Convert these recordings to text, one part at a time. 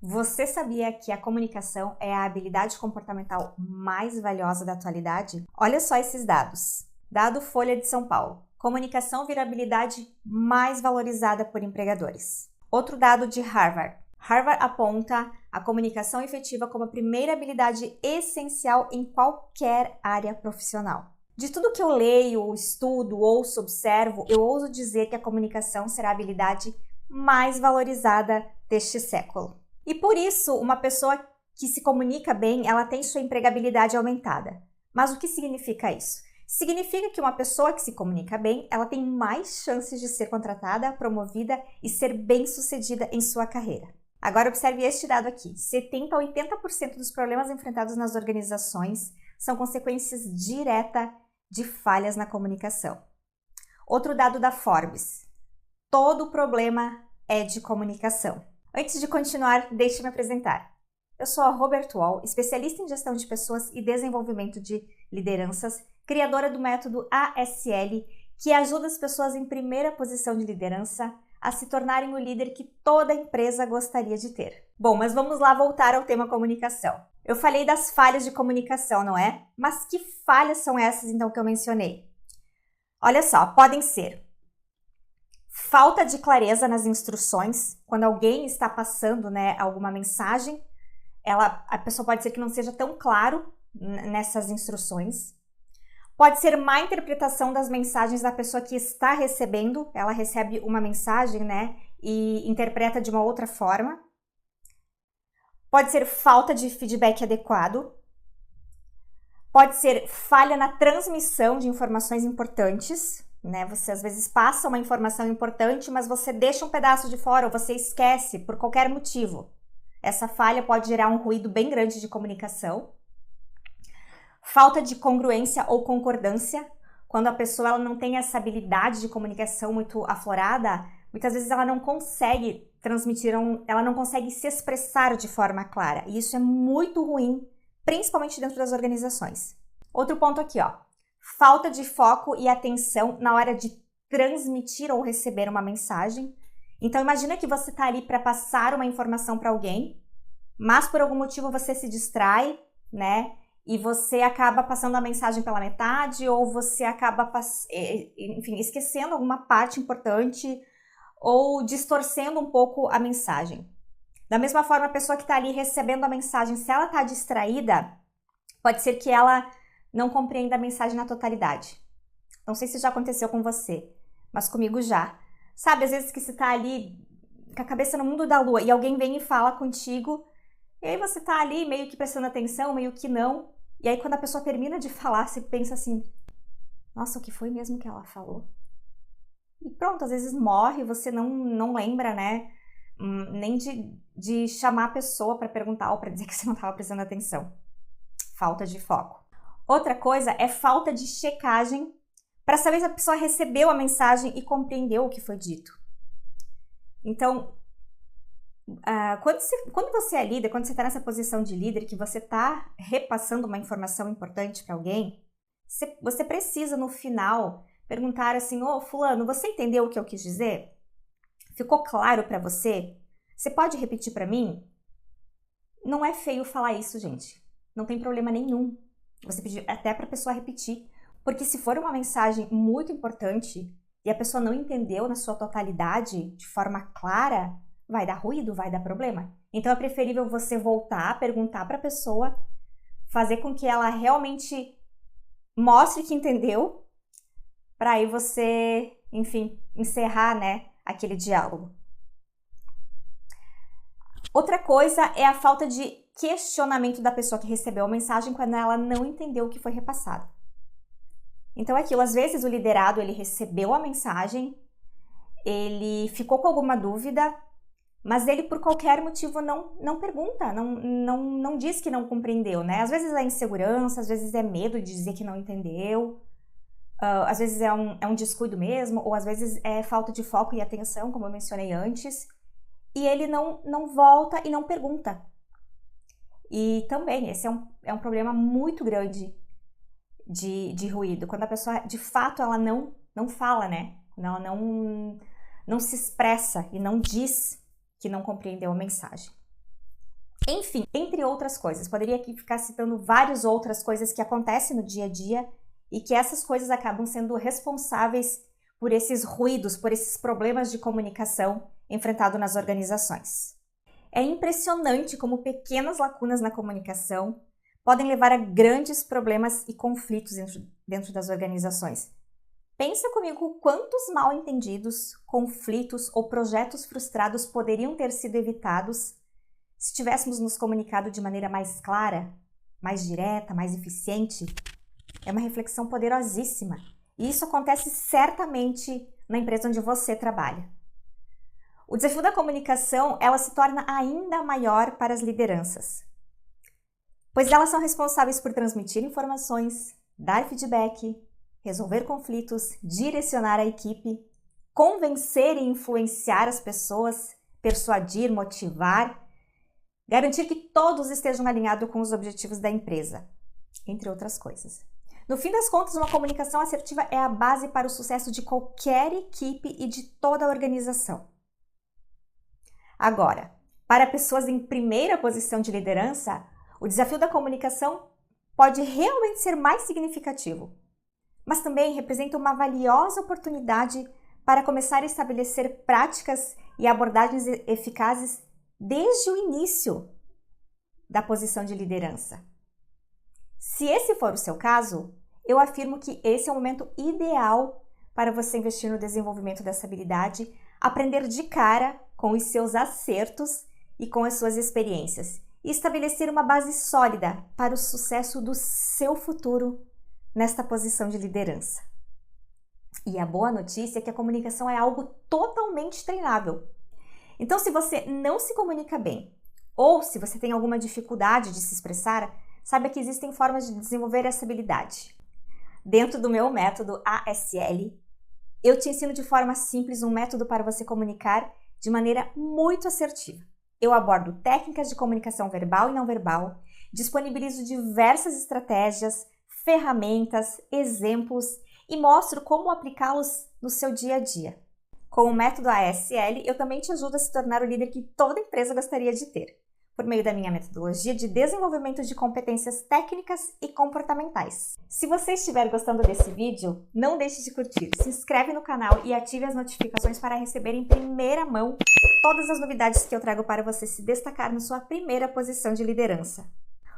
Você sabia que a comunicação é a habilidade comportamental mais valiosa da atualidade? Olha só esses dados. Dado Folha de São Paulo. Comunicação vira a habilidade mais valorizada por empregadores. Outro dado de Harvard. Harvard aponta a comunicação efetiva como a primeira habilidade essencial em qualquer área profissional. De tudo que eu leio, estudo, ouço, observo, eu ouso dizer que a comunicação será a habilidade mais valorizada deste século. E por isso, uma pessoa que se comunica bem, ela tem sua empregabilidade aumentada. Mas o que significa isso? Significa que uma pessoa que se comunica bem, ela tem mais chances de ser contratada, promovida e ser bem-sucedida em sua carreira. Agora observe este dado aqui. 70 a 80% dos problemas enfrentados nas organizações são consequências diretas de falhas na comunicação. Outro dado da Forbes. Todo problema é de comunicação. Antes de continuar, deixe-me apresentar. Eu sou a Roberto Wall, especialista em gestão de pessoas e desenvolvimento de lideranças, criadora do método ASL, que ajuda as pessoas em primeira posição de liderança a se tornarem o líder que toda empresa gostaria de ter. Bom, mas vamos lá voltar ao tema comunicação. Eu falei das falhas de comunicação, não é? Mas que falhas são essas, então, que eu mencionei? Olha só, podem ser falta de clareza nas instruções, quando alguém está passando, alguma mensagem, a pessoa pode ser que não seja tão claro nessas instruções. Pode ser má interpretação das mensagens da pessoa que está recebendo, ela recebe uma mensagem, e interpreta de uma outra forma. Pode ser falta de feedback adequado. Pode ser falha na transmissão de informações importantes. Você às vezes passa uma informação importante, mas você deixa um pedaço de fora ou você esquece por qualquer motivo. Essa falha pode gerar um ruído bem grande de comunicação. Falta de congruência ou concordância. Quando a pessoa ela não tem essa habilidade de comunicação muito aflorada, muitas vezes ela não consegue transmitir, ela não consegue se expressar de forma clara. E isso é muito ruim, principalmente dentro das organizações. Outro ponto aqui, falta de foco e atenção na hora de transmitir ou receber uma mensagem. Então, imagina que você está ali para passar uma informação para alguém, mas por algum motivo você se distrai, e você acaba passando a mensagem pela metade ou você acaba, esquecendo alguma parte importante ou distorcendo um pouco a mensagem. Da mesma forma, a pessoa que está ali recebendo a mensagem, se ela está distraída, pode ser que ela não compreenda a mensagem na totalidade. Não sei se já aconteceu com você, mas comigo já. Sabe, às vezes que você tá ali com a cabeça no mundo da lua e alguém vem e fala contigo, e aí você tá ali meio que prestando atenção, meio que não, e aí quando a pessoa termina de falar, você pensa assim, nossa, o que foi mesmo que ela falou? E pronto, às vezes morre, você não lembra, nem de chamar a pessoa para perguntar ou para dizer que você não estava prestando atenção. Falta de foco. Outra coisa é falta de checagem para saber se a pessoa recebeu a mensagem e compreendeu o que foi dito. Então, quando você é líder, quando você está nessa posição de líder, que você está repassando uma informação importante para alguém, você precisa, no final, perguntar assim, fulano, você entendeu o que eu quis dizer? Ficou claro para você? Você pode repetir para mim? Não é feio falar isso, gente. Não tem problema nenhum. Você pedir até para a pessoa repetir. Porque se for uma mensagem muito importante e a pessoa não entendeu na sua totalidade, de forma clara, vai dar ruído, vai dar problema. Então é preferível você voltar, perguntar para a pessoa, fazer com que ela realmente mostre que entendeu, para aí você, encerrar, aquele diálogo. Outra coisa é a falta de questionamento da pessoa que recebeu a mensagem quando ela não entendeu o que foi repassado. Então é aquilo, às vezes o liderado, ele recebeu a mensagem, ele ficou com alguma dúvida, mas ele por qualquer motivo não pergunta, não diz que não compreendeu, Às vezes é insegurança, às vezes é medo de dizer que não entendeu, às vezes é um descuido mesmo, ou às vezes é falta de foco e atenção, como eu mencionei antes, e ele não volta e não pergunta. E também, esse é um problema muito grande de ruído, quando a pessoa, de fato, ela não fala, Ela não se expressa e não diz que não compreendeu a mensagem. Enfim, entre outras coisas. Poderia aqui ficar citando várias outras coisas que acontecem no dia a dia e que essas coisas acabam sendo responsáveis por esses ruídos, por esses problemas de comunicação enfrentados nas organizações. É impressionante como pequenas lacunas na comunicação podem levar a grandes problemas e conflitos dentro das organizações. Pensa comigo quantos mal-entendidos, conflitos ou projetos frustrados poderiam ter sido evitados se tivéssemos nos comunicado de maneira mais clara, mais direta, mais eficiente. É uma reflexão poderosíssima e isso acontece certamente na empresa onde você trabalha. O desafio da comunicação, ela se torna ainda maior para as lideranças, pois elas são responsáveis por transmitir informações, dar feedback, resolver conflitos, direcionar a equipe, convencer e influenciar as pessoas, persuadir, motivar, garantir que todos estejam alinhados com os objetivos da empresa, entre outras coisas. No fim das contas, uma comunicação assertiva é a base para o sucesso de qualquer equipe e de toda a organização. Agora, para pessoas em primeira posição de liderança, o desafio da comunicação pode realmente ser mais significativo, mas também representa uma valiosa oportunidade para começar a estabelecer práticas e abordagens eficazes desde o início da posição de liderança. Se esse for o seu caso, eu afirmo que esse é o momento ideal para você investir no desenvolvimento dessa habilidade, aprender de cara com os seus acertos e com as suas experiências e estabelecer uma base sólida para o sucesso do seu futuro nesta posição de liderança. E a boa notícia é que a comunicação é algo totalmente treinável. Então, se você não se comunica bem ou se você tem alguma dificuldade de se expressar, saiba que existem formas de desenvolver essa habilidade. Dentro do meu método ASL, eu te ensino de forma simples um método para você comunicar de maneira muito assertiva. Eu abordo técnicas de comunicação verbal e não verbal, disponibilizo diversas estratégias, ferramentas, exemplos e mostro como aplicá-los no seu dia a dia. Com o método ASL, eu também te ajudo a se tornar o líder que toda empresa gostaria de ter, por meio da minha metodologia de desenvolvimento de competências técnicas e comportamentais. Se você estiver gostando desse vídeo, não deixe de curtir, se inscreve no canal e ative as notificações para receber em primeira mão todas as novidades que eu trago para você se destacar na sua primeira posição de liderança.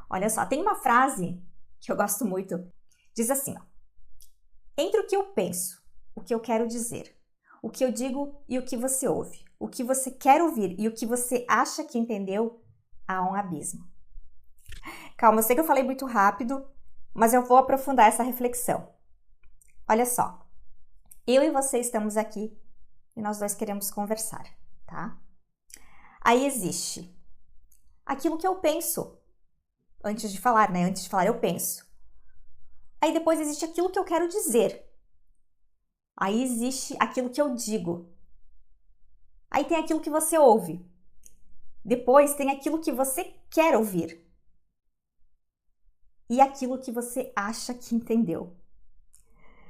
Olha só, tem uma frase que eu gosto muito, diz assim, ó, entre o que eu penso, o que eu quero dizer, o que eu digo e o que você ouve, o que você quer ouvir e o que você acha que entendeu, há um abismo. Calma, eu sei que eu falei muito rápido, mas eu vou aprofundar essa reflexão. Olha só, eu e você estamos aqui e nós dois queremos conversar, tá? Aí existe aquilo que eu penso antes de falar, né? Antes de falar, eu penso. Aí depois existe aquilo que eu quero dizer. Aí existe aquilo que eu digo. Aí tem aquilo que você ouve. Depois tem aquilo que você quer ouvir. E aquilo que você acha que entendeu.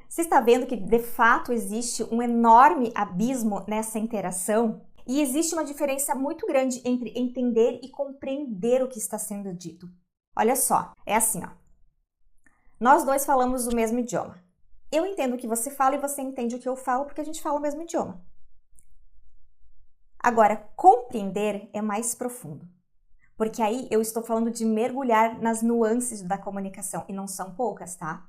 Você está vendo que de fato existe um enorme abismo nessa interação? E existe uma diferença muito grande entre entender e compreender o que está sendo dito. Olha só, é assim, ó. Nós dois falamos o mesmo idioma. Eu entendo o que você fala e você entende o que eu falo porque a gente fala o mesmo idioma. Agora, compreender é mais profundo, porque aí eu estou falando de mergulhar nas nuances da comunicação, e não são poucas, tá?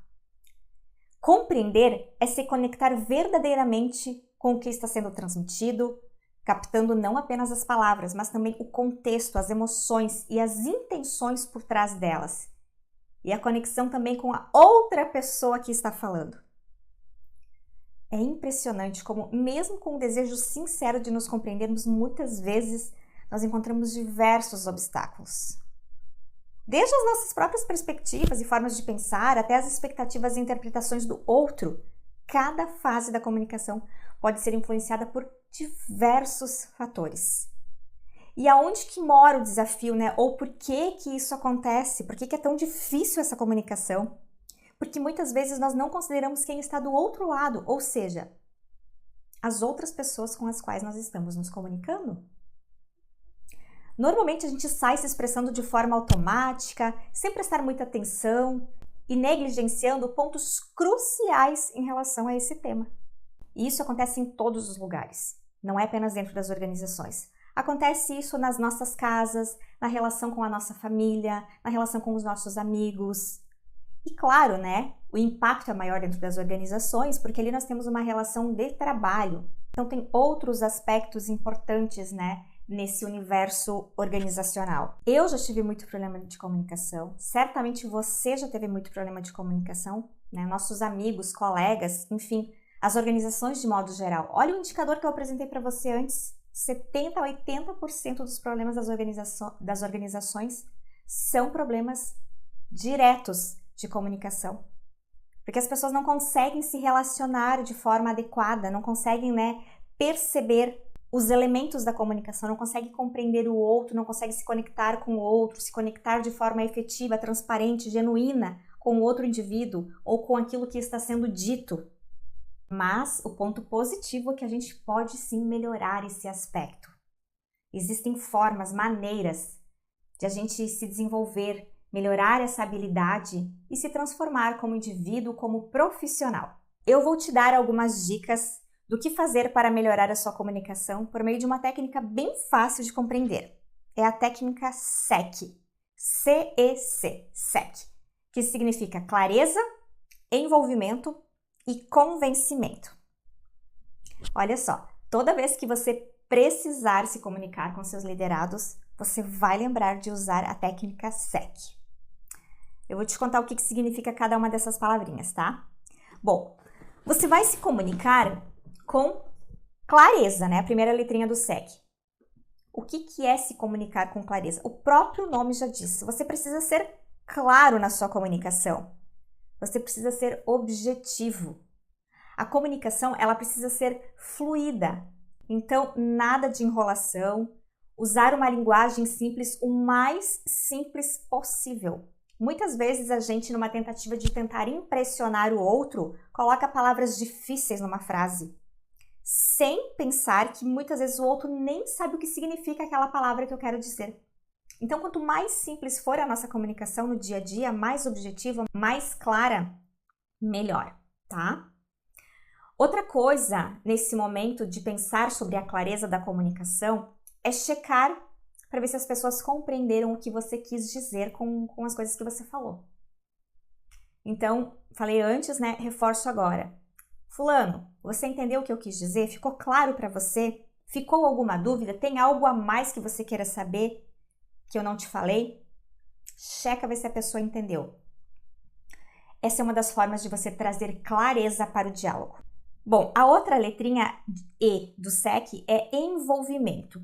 Compreender é se conectar verdadeiramente com o que está sendo transmitido, captando não apenas as palavras, mas também o contexto, as emoções e as intenções por trás delas. E a conexão também com a outra pessoa que está falando. É impressionante como, mesmo com o desejo sincero de nos compreendermos, muitas vezes nós encontramos diversos obstáculos. Desde as nossas próprias perspectivas e formas de pensar, até as expectativas e interpretações do outro, cada fase da comunicação pode ser influenciada por diversos fatores. E aonde que mora o desafio, né? Ou por que que isso acontece? Por que que é tão difícil essa comunicação? Porque muitas vezes nós não consideramos quem está do outro lado, ou seja, as outras pessoas com as quais nós estamos nos comunicando. Normalmente a gente sai se expressando de forma automática, sem prestar muita atenção e negligenciando pontos cruciais em relação a esse tema. E isso acontece em todos os lugares, não é apenas dentro das organizações. Acontece isso nas nossas casas, na relação com a nossa família, na relação com os nossos amigos. E claro, né, o impacto é maior dentro das organizações, porque ali nós temos uma relação de trabalho. Então tem outros aspectos importantes, né, nesse universo organizacional. Eu já tive muito problema de comunicação, certamente você já teve muito problema de comunicação, né? Nossos amigos, colegas, enfim, as organizações de modo geral. Olha o indicador que eu apresentei para você antes, 70 a 80% dos problemas das organizações são problemas diretos de comunicação. Porque as pessoas não conseguem se relacionar de forma adequada, não conseguem, né, perceber os elementos da comunicação, não consegue compreender o outro, não consegue se conectar com o outro, se conectar de forma efetiva, transparente, genuína com o outro indivíduo ou com aquilo que está sendo dito. Mas o ponto positivo é que a gente pode sim melhorar esse aspecto. Existem formas, maneiras de a gente se desenvolver, melhorar essa habilidade e se transformar como indivíduo, como profissional. Eu vou te dar algumas dicas do que fazer para melhorar a sua comunicação por meio de uma técnica bem fácil de compreender. É a técnica SEC, C-E-C, SEC, que significa clareza, envolvimento e convencimento. Olha só, toda vez que você precisar se comunicar com seus liderados, você vai lembrar de usar a técnica SEC. Eu vou te contar o que significa cada uma dessas palavrinhas, tá? Bom, você vai se comunicar com clareza, né? A primeira letrinha do SEC. O que é se comunicar com clareza? O próprio nome já diz. Você precisa ser claro na sua comunicação. Você precisa ser objetivo. A comunicação, ela precisa ser fluida. Então, nada de enrolação. Usar uma linguagem simples, o mais simples possível. Muitas vezes a gente, numa tentativa de tentar impressionar o outro, coloca palavras difíceis numa frase, sem pensar que muitas vezes o outro nem sabe o que significa aquela palavra que eu quero dizer. Então, quanto mais simples for a nossa comunicação no dia a dia, mais objetiva, mais clara, melhor, tá? Outra coisa, nesse momento de pensar sobre a clareza da comunicação, é checar para ver se as pessoas compreenderam o que você quis dizer com as coisas que você falou. Então, falei antes, né? Reforço agora. Fulano, você entendeu o que eu quis dizer? Ficou claro para você? Ficou alguma dúvida? Tem algo a mais que você queira saber que eu não te falei? Checa ver se a pessoa entendeu. Essa é uma das formas de você trazer clareza para o diálogo. Bom, a outra letrinha E do SEC é envolvimento.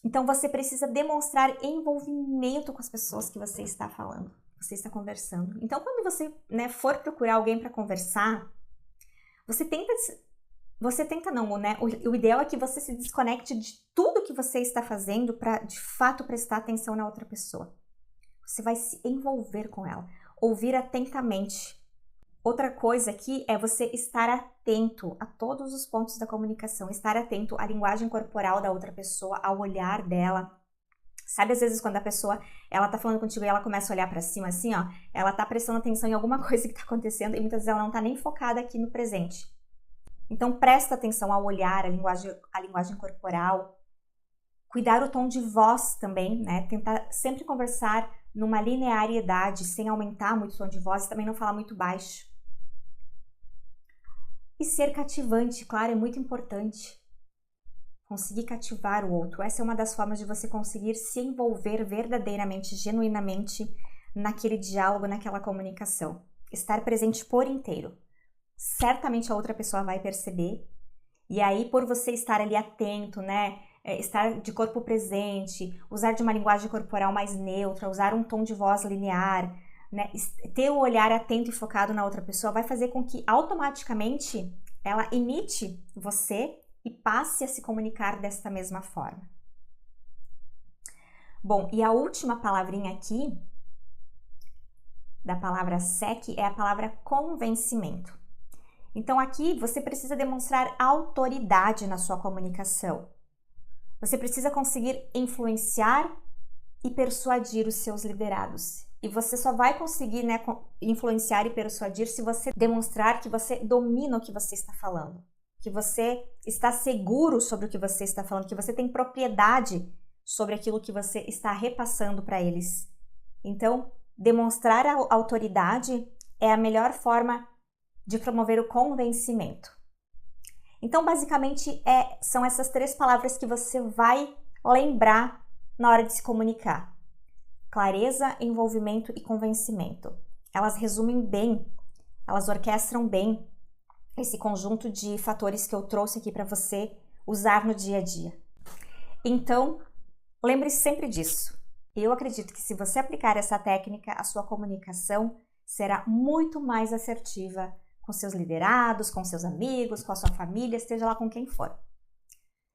Então, você precisa demonstrar envolvimento com as pessoas que você está falando, você está conversando. Então, quando você, né, for procurar alguém para conversar, você tenta não, né? O ideal é que você se desconecte de tudo que você está fazendo para, de fato, prestar atenção na outra pessoa. Você vai se envolver com ela, ouvir atentamente. Outra coisa aqui é você estar atento a todos os pontos da comunicação, estar atento à linguagem corporal da outra pessoa, ao olhar dela. Sabe, às vezes, quando a pessoa, ela tá falando contigo e ela começa a olhar para cima assim, ó, ela tá prestando atenção em alguma coisa que tá acontecendo e muitas vezes ela não tá nem focada aqui no presente. Então, presta atenção ao olhar, a linguagem corporal. Cuidar o tom de voz também, né? Tentar sempre conversar numa linearidade, sem aumentar muito o tom de voz e também não falar muito baixo. E ser cativante, claro, é muito importante. Conseguir cativar o outro. Essa é uma das formas de você conseguir se envolver verdadeiramente, genuinamente naquele diálogo, naquela comunicação. Estar presente por inteiro. Certamente a outra pessoa vai perceber. E aí, por você estar ali atento, né? Estar de corpo presente, usar de uma linguagem corporal mais neutra, usar um tom de voz linear, né? Ter o olhar atento e focado na outra pessoa vai fazer com que automaticamente ela imite você e passe a se comunicar desta mesma forma. Bom, e a última palavrinha aqui da palavra SEC é a palavra convencimento. Então aqui você precisa demonstrar autoridade na sua comunicação. Você precisa conseguir influenciar e persuadir os seus liderados. E você só vai conseguir, né, influenciar e persuadir se você demonstrar que você domina o que você está falando, que você está seguro sobre o que você está falando, que você tem propriedade sobre aquilo que você está repassando para eles. Então, demonstrar a autoridade é a melhor forma de promover o convencimento. Então, basicamente, são essas 3 palavras que você vai lembrar na hora de se comunicar. Clareza, envolvimento e convencimento. Elas resumem bem, elas orquestram bem esse conjunto de fatores que eu trouxe aqui para você usar no dia a dia. Então, lembre-se sempre disso. Eu acredito que se você aplicar essa técnica, a sua comunicação será muito mais assertiva com seus liderados, com seus amigos, com a sua família, esteja lá com quem for.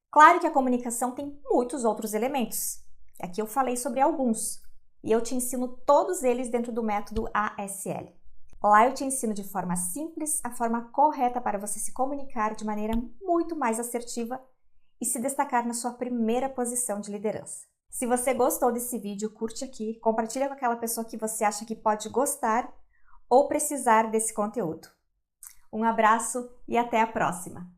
Claro que a comunicação tem muitos outros elementos. Aqui eu falei sobre alguns. E eu te ensino todos eles dentro do método ASL. Lá eu te ensino de forma simples a forma correta para você se comunicar de maneira muito mais assertiva e se destacar na sua primeira posição de liderança. Se você gostou desse vídeo, curte aqui, compartilha com aquela pessoa que você acha que pode gostar ou precisar desse conteúdo. Um abraço e até a próxima!